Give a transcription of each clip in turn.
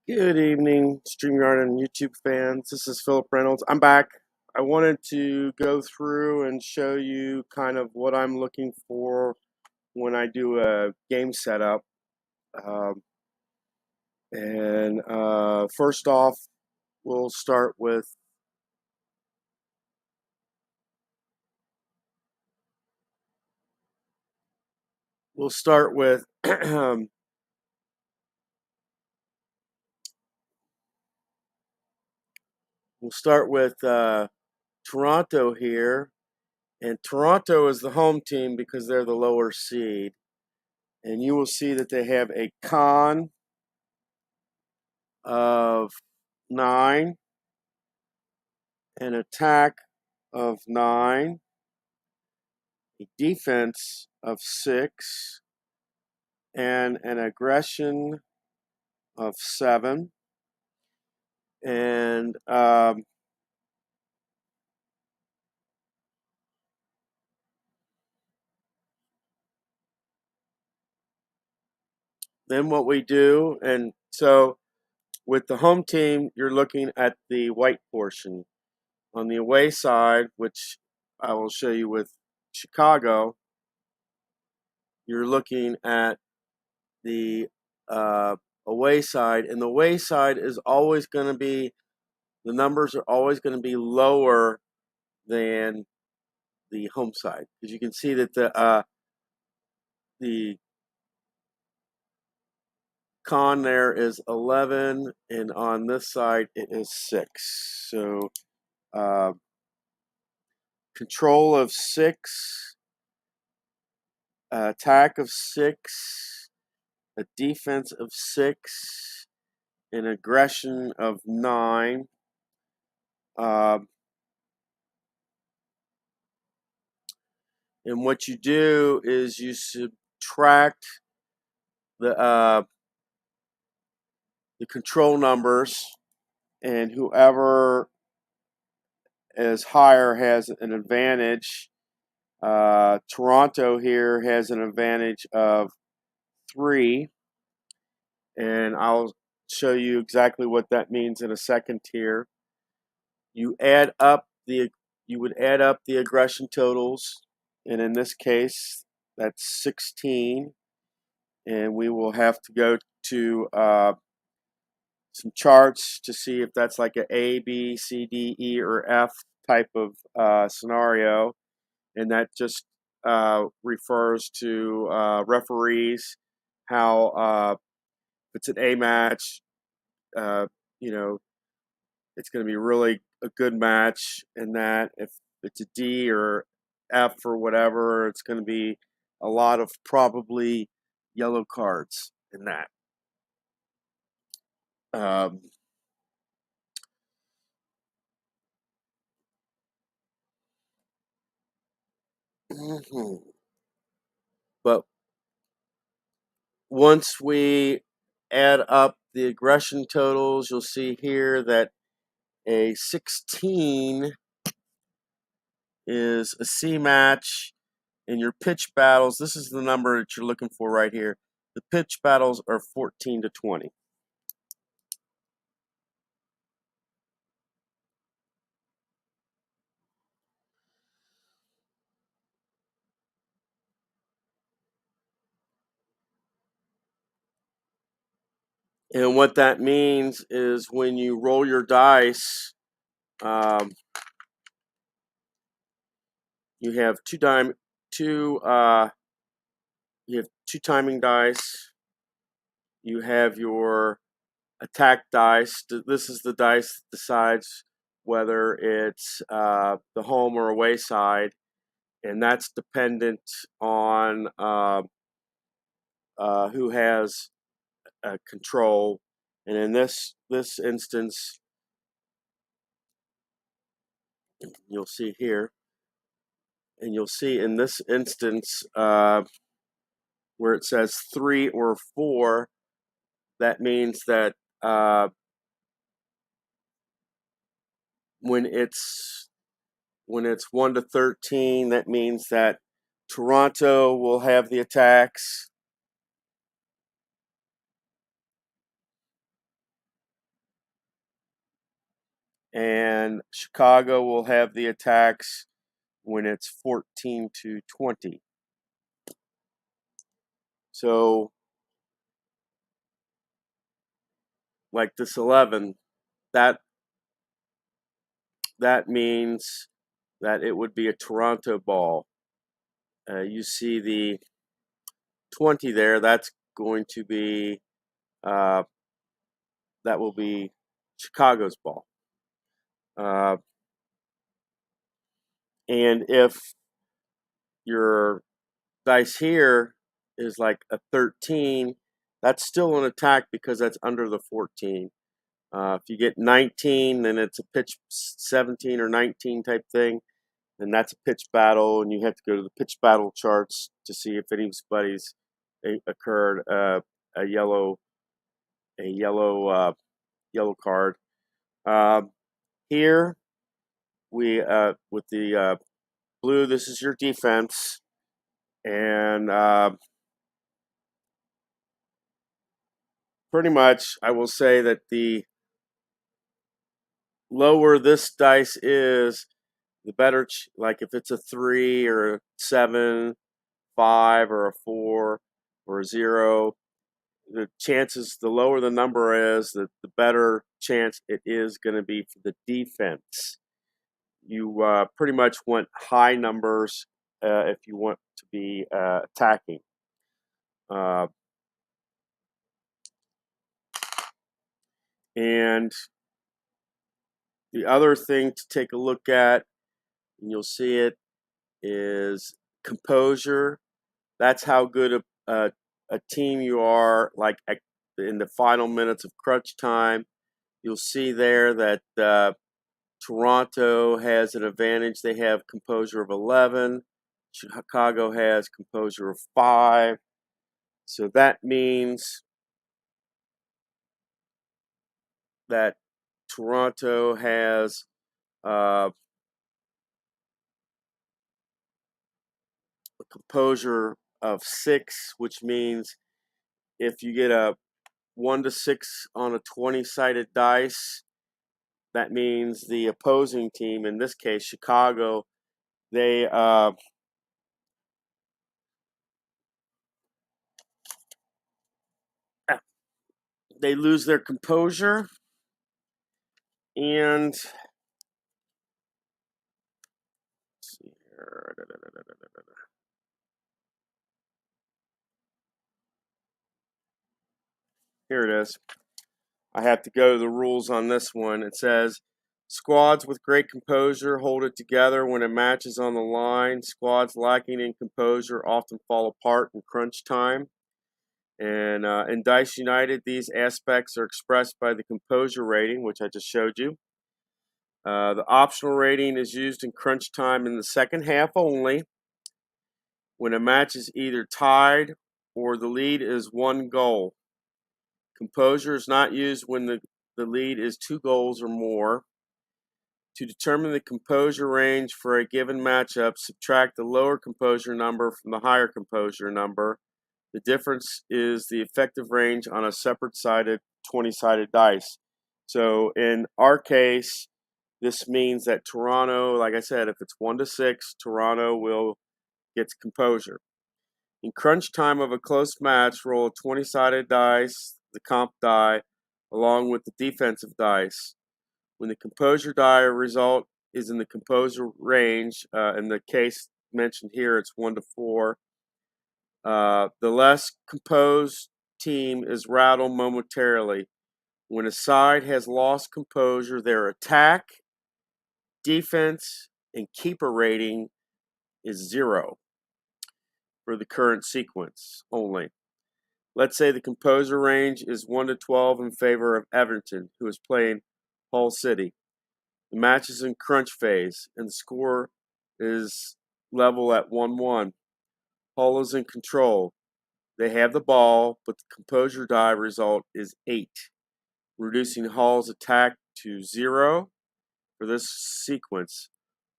Good evening, StreamYard and YouTube fans. This is Philip Reynolds. I'm back. I wanted to go through and show you kind of what I'm looking for when I do a game setup. First off, we'll start with we'll start with we'll start with Toronto here, and Toronto is the home team because they're the lower seed, and you will see that they have a con of 9, an attack of 9, a defense of 6, and an aggression of 7. And then what we do, and so with the home team, you're looking at the white portion. On the away side, which I will show you with Chicago, you're looking at the away side, and the away side is always going to be, the numbers are always going to be lower than the home side, because you can see that the con there is 11, and on this side it is 6. So uh, control of 6, attack of 6, a defense of 6, an aggression of 9. And what you do is you subtract the control numbers, and whoever is higher has an advantage. Toronto here has an advantage of 3, and I'll show you exactly what that means in a second here. You would add up the aggression totals, and in this case, that's 16. And we will have to go to some charts to see if that's like A, B, C, D, E, or F type of scenario. And that just refers to referees, how if it's an A match, uh, you know, it's going to be really a good match, and that if it's a D or F or whatever, it's going to be a lot of probably yellow cards in that. Um, but once we add up the aggression totals, you'll see here that a 16 is a C match. In your pitch battles, this is the number that you're looking for right here. The pitch battles are 14 to 20. And what that means is when you roll your dice, um, you have you have two timing dice. You have your attack dice. This is the dice that decides whether it's the home or away side, and that's dependent on who has control. And in this instance, you'll see here, and you'll see in this instance where it says 3 or 4, that means that when it's 1 to 13, that means that Toronto will have the attacks. and Chicago will have the attacks when it's 14-20. So, like this 11, that means that it would be a Toronto ball. You see the 20 there. That's going to be uh, that will be Chicago's ball. And if your dice here is like a 13, that's still an attack because that's under the 14. If you get 19, then it's a pitch 17 or 19 type thing, and that's a pitch battle, and you have to go to the pitch battle charts to see if anybody's occurred a yellow yellow card. Here we with the blue, this is your defense, and pretty much I will say that the lower this dice is, the better. Like if it's a 3 or a 7, 5 or a 4 or a 0, the chances, the lower the number is, the better chance it is going to be for the defense. You pretty much want high numbers if you want to be attacking. And the other thing to take a look at, and you'll see it, is composure. That's how good a team you are, like in the final minutes of crunch time. You'll see there that Toronto has an advantage. They have composure of 11. Chicago has composure of 5. So that means that Toronto has a composure of 6, which means if you get a 1 to 6 on a 20-sided dice, that means the opposing team, in this case Chicago, they lose their composure, and let's see here. Here it is. I have to go to the rules on this one. It says, squads with great composure hold it together when a match is on the line. Squads lacking in composure often fall apart in crunch time. And in Dice United, these aspects are expressed by the composure rating, which I just showed you. The optional rating is used in crunch time in the second half only, when a match is either tied or the lead is 1 goal. Composure is not used when the lead is 2 goals or more. To determine the composure range for a given matchup, subtract the lower composure number from the higher composure number. The difference is the effective range on a separate sided 20-sided dice. So in our case, this means that Toronto, like I said, if it's 1 to 6, Toronto will get composure. In crunch time of a close match, roll a 20-sided dice, the comp die, along with the defensive dice. When the composure die result is in the composure range, in the case mentioned here, it's 1 to 4. The less composed team is rattled momentarily. When a side has lost composure, their attack, defense, and keeper rating is 0 for the current sequence only. Let's say the composure range is 1 to 12 in favor of Everton, who is playing Hull City. The match is in crunch phase, and the score is level at 1-1. Hull is in control. They have the ball, but the composure die result is 8, reducing Hull's attack to 0 for this sequence.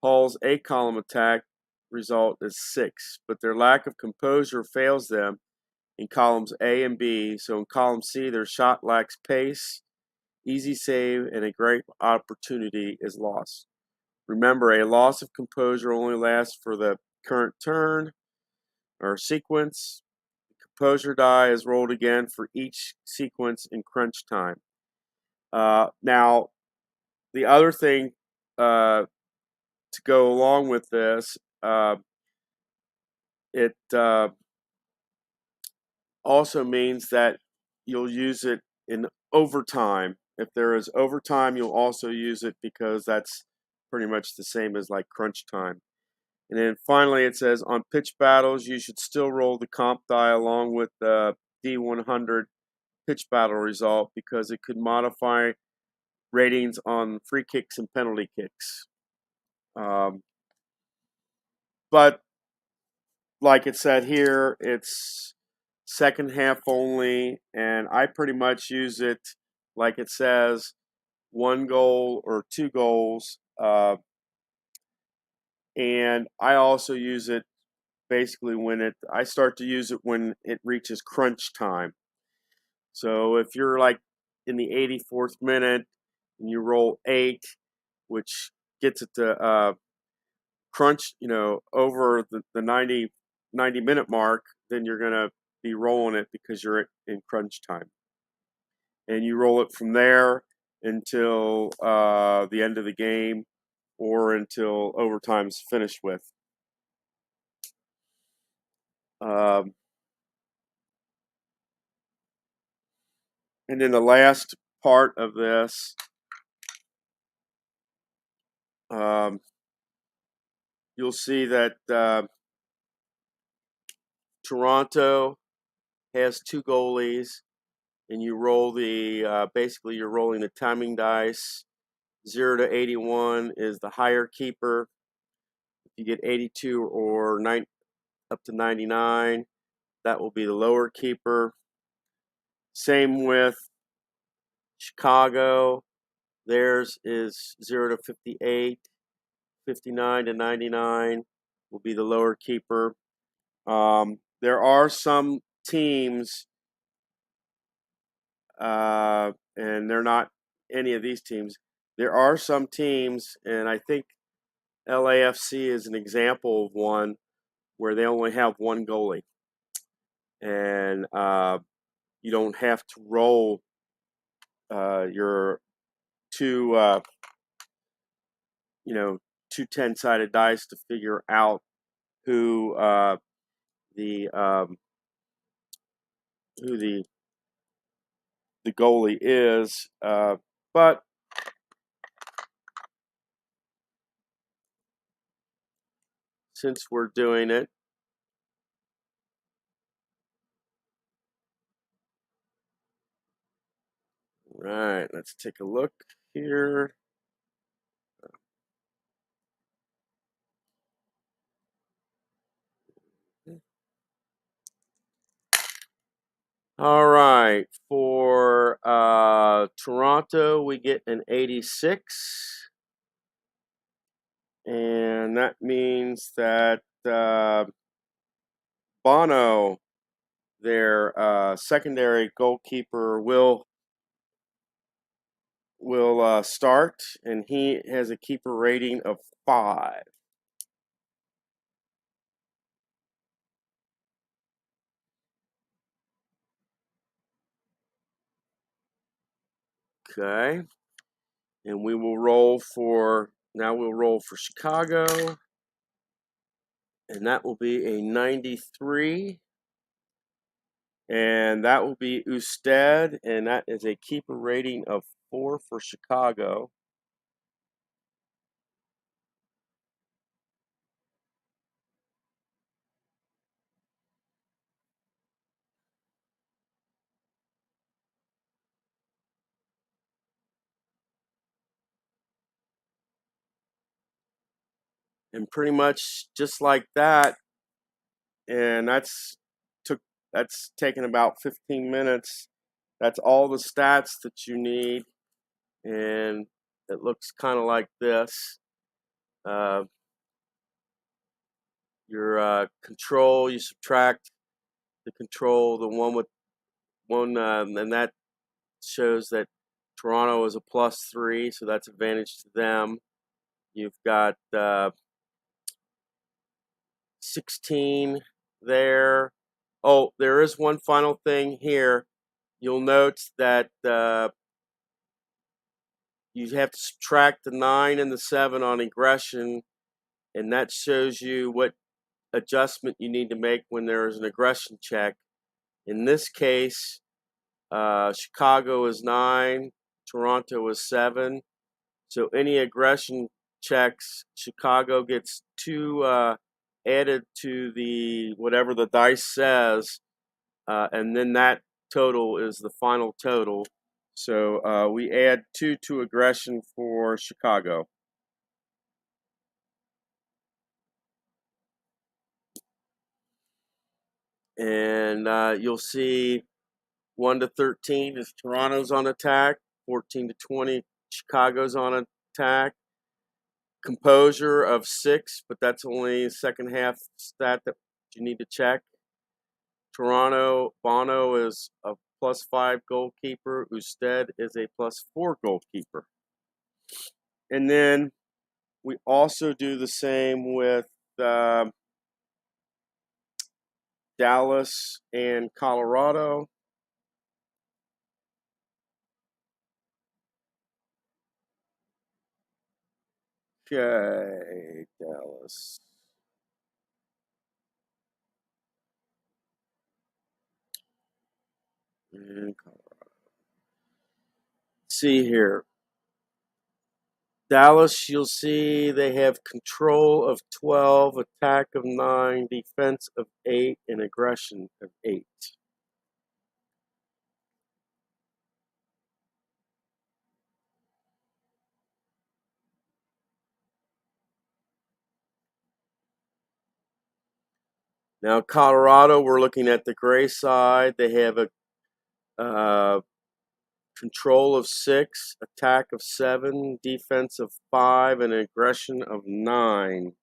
Hull's A-column attack result is 6, but their lack of composure fails them in columns A and B. So in column C, their shot lacks pace, easy save, and a great opportunity is lost. Remember, a loss of composure only lasts for the current turn or sequence. The composure die is rolled again for each sequence in crunch time. Now, the other thing to go along with this, it also means that you'll use it in overtime. If there is overtime, you'll also use it because that's pretty much the same as like crunch time. And then finally, it says on pitch battles, you should still roll the comp die along with the D100 pitch battle result because it could modify ratings on free kicks and penalty kicks. But like it said here, it's second half only, and I pretty much use it like it says, 1 goal or 2 goals. And I also use it basically I start to use it when it reaches crunch time. So if you're like in the 84th minute and you roll 8, which gets it to crunch, over the 90-minute mark, then you're going to be rolling it because you're in crunch time. And you roll it from there until the end of the game or until overtime's finished with. Um, and then the last part of this, you'll see that Toronto has 2 goalies, and you roll basically you're rolling the timing dice. 0 to 81 is the higher keeper. If you get 82 or up to 99, that will be the lower keeper. Same with Chicago. Theirs is 0 to 58. 59 to 99 will be the lower keeper. There are some teams, and they're not any of these teams. There are some teams, and I think LAFC is an example of one where they only have 1 goalie, and you don't have to roll your two, 10-sided dice to figure out who the who the goalie is. But since we're doing it, all right, let's take a look here. All right, for Toronto, we get an 86. And that means that Bono, their secondary goalkeeper, will start, and he has a keeper rating of 5. Okay, and we'll roll for Chicago, and that will be a 93. And that will be Usted, and that is a keeper rating of 4 for Chicago. And pretty much just like that, and that's taken about 15 minutes. That's all the stats that you need, and it looks kind of like this. Uh, your control, you subtract the control, the one with one, and that shows that Toronto is a +3, so that's advantage to them. You've got 16 there. Oh, there is one final thing here. You'll note that you have to subtract the 9 and the 7 on aggression, and that shows you what adjustment you need to make when there is an aggression check. In this case, Chicago is 9, Toronto is 7. So any aggression checks, Chicago gets 2 added to the whatever the dice says, and then that total is the final total. So we add 2 to aggression for Chicago. And you'll see 1 to 13 is Toronto's on attack, 14 to 20 Chicago's on attack. Composure of 6, but that's only second half stat that you need to check. Toronto, Bono is a +5 goalkeeper. Usted is a +4 goalkeeper. And then we also do the same with Dallas and Colorado. Okay, Dallas. And Colorado. See here. Dallas, you'll see they have control of 12, attack of 9, defense of 8, and aggression of 8. Now, Colorado, we're looking at the gray side. They have a control of 6, attack of 7, defense of 5, and aggression of 9.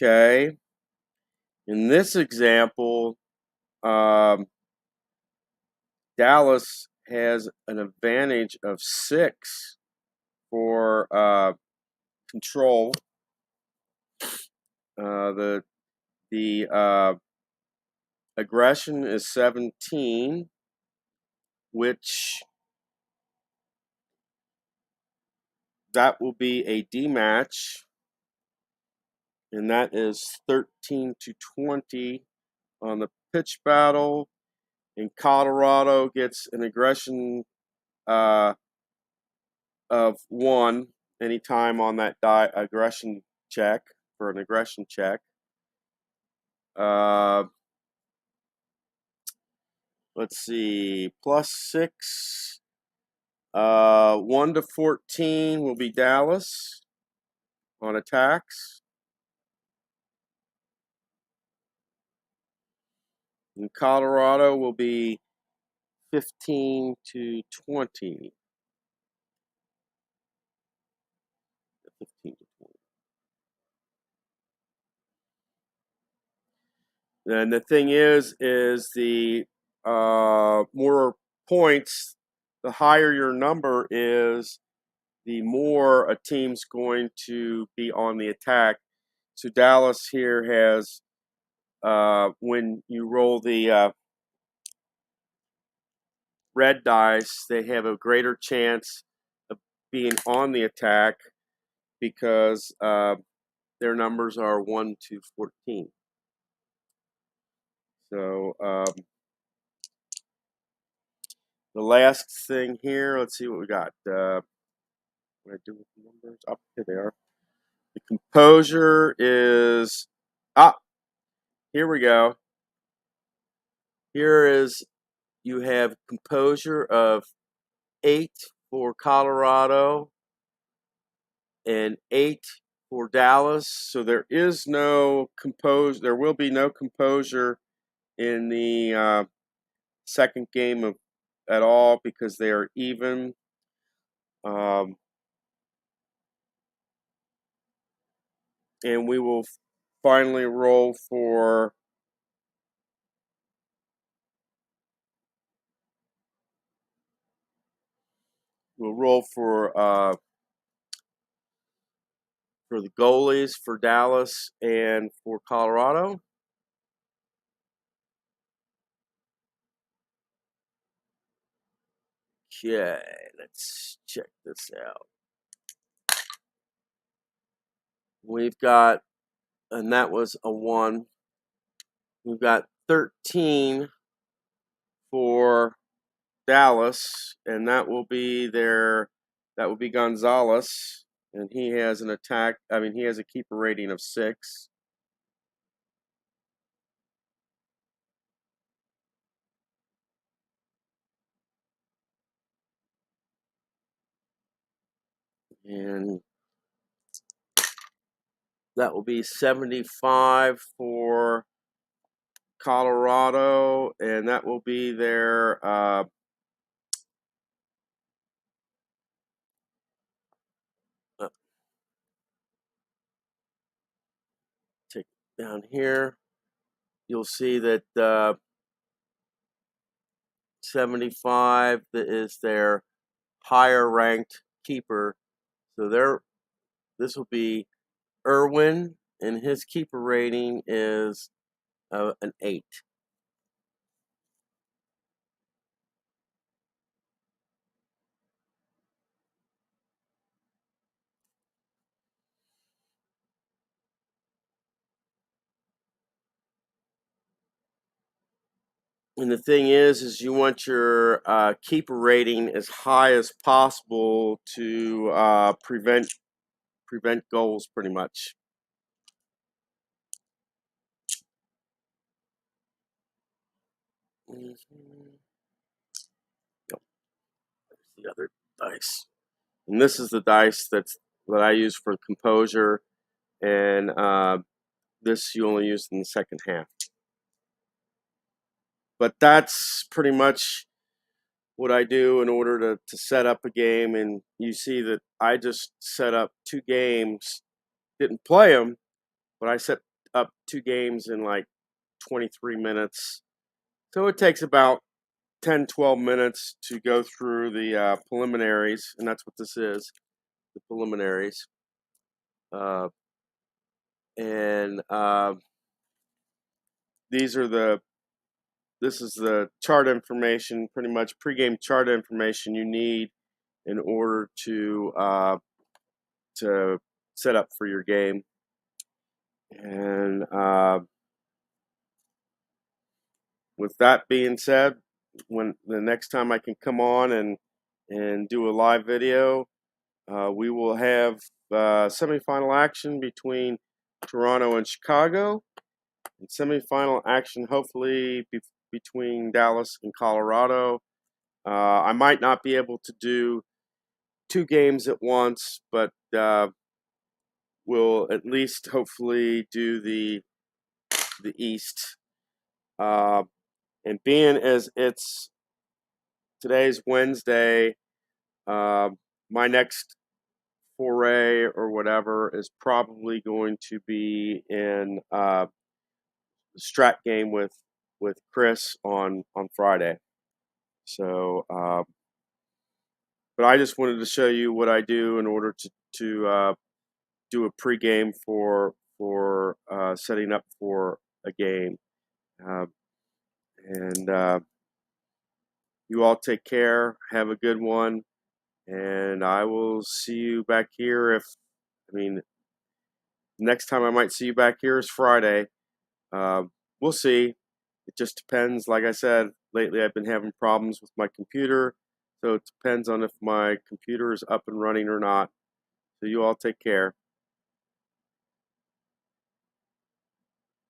Okay. In this example, Dallas has an advantage of 6 for control. The aggression is 17, which that will be a D match, and that is 13 to 20 on the pitch battle. And Colorado gets an aggression of 1 anytime on that aggression check for an aggression check. Let's see, +6. 1 to 14 will be Dallas on attacks. And Colorado will be 15 to 20. 15 to 20. And the thing is the more points, the higher your number is, the more a team's going to be on the attack. So Dallas here has, when you roll the red dice, they have a greater chance of being on the attack because their numbers are 1 to 14. So the last thing here, let's see what we got. What I do with the numbers? Up here they are. The composure is here we go. Here is, you have composure of 8 for Colorado and 8 for Dallas. So there is no there will be no composure in the second game at all because they are even. and we will finally roll for the goalies for Dallas and for Colorado. Okay, let's check this out. We've got, and that was a 1. We've got 13 for Dallas, and that will be Gonzalez, and he has he has a keeper rating of 6. And that will be 75 for Colorado, and that will be their take down here. You'll see that 75 is their higher ranked keeper. So this will be Irwin, and his keeper rating is an 8. And the thing is you want your keeper rating as high as possible to prevent goals, pretty much. Yep. There's the other dice, and this is the dice that I use for composure, and this you only use in the second half. But that's pretty much what I do in order to set up a game. And you see that I just set up 2 games, didn't play them, but I set up 2 games in like 23 minutes. So it takes about 10-12 minutes to go through the preliminaries, and that's what this is, the preliminaries. And this is the chart information, pretty much pregame chart information you need in order to set up for your game. And with that being said, when the next time I can come on and do a live video, we will have semifinal action between Toronto and Chicago, and semifinal action hopefully between Dallas and Colorado. I might not be able to do 2 games at once, but we'll at least hopefully do the East. And being as today's Wednesday, my next foray or whatever is probably going to be in the strat game with Chris on Friday. So, but I just wanted to show you what I do in order to do a pregame for setting up for a game. And you all take care. Have a good one. And I will see you back here next time I might see you back here is Friday. We'll see. It just depends. Like I said, lately I've been having problems with my computer. So it depends on if my computer is up and running or not. So you all take care.